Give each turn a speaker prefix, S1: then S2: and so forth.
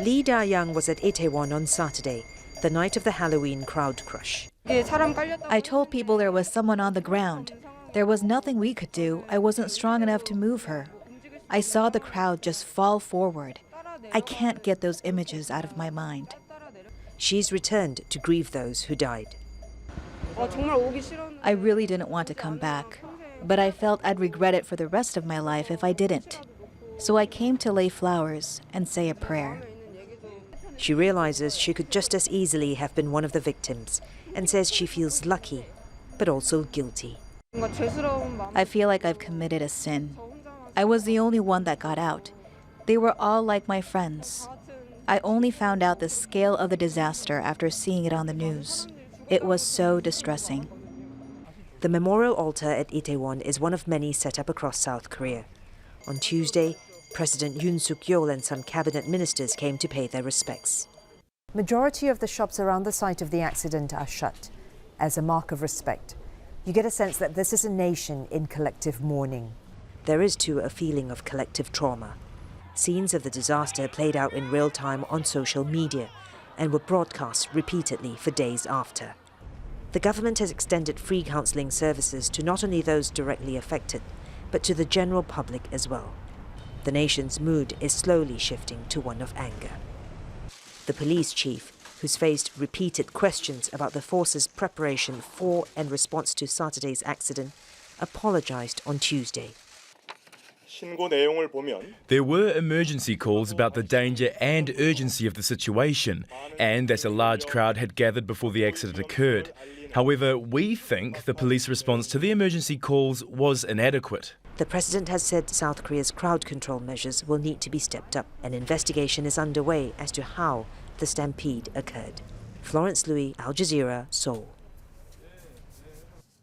S1: Lee Da-young was at Itaewon on Saturday, the night of the Halloween crowd crush.
S2: I told people there was someone on the ground. There was nothing we could do. I wasn't strong enough to move her. I saw the crowd just fall forward. I can't get those images out of my mind.
S1: She's returned to grieve those who died.
S2: I really didn't want to come back, but I felt I'd regret it for the rest of my life if I didn't. So I came to lay flowers and say a prayer.
S1: She realizes she could just as easily have been one of the victims and says she feels lucky, but also guilty.
S2: I feel like I've committed a sin. I was the only one that got out. They were all like my friends. I only found out the scale of the disaster after seeing it on the news. It was so distressing.
S1: The memorial altar at Itaewon is one of many set up across South Korea. On Tuesday, President Yoon Suk-yeol and some cabinet ministers came to pay their respects. Majority of the shops around the site of the accident are shut as a mark of respect. You get a sense that this is a nation in collective mourning. There is too a feeling of collective trauma. Scenes of the disaster played out in real time on social media and were broadcast repeatedly for days after. The government has extended free counselling services to not only those directly affected, but to the general public as well. The nation's mood is slowly shifting to one of anger. The police chief, who's faced repeated questions about the force's preparation for and response to Saturday's accident, apologized on Tuesday.
S3: There were emergency calls about the danger and urgency of the situation, and that a large crowd had gathered before the accident occurred. However, we think the police response to the emergency calls was inadequate.
S1: The president has said South Korea's crowd control measures will need to be stepped up. An investigation is underway as to how the stampede occurred. Florence, Looi, Al Jazeera, Seoul.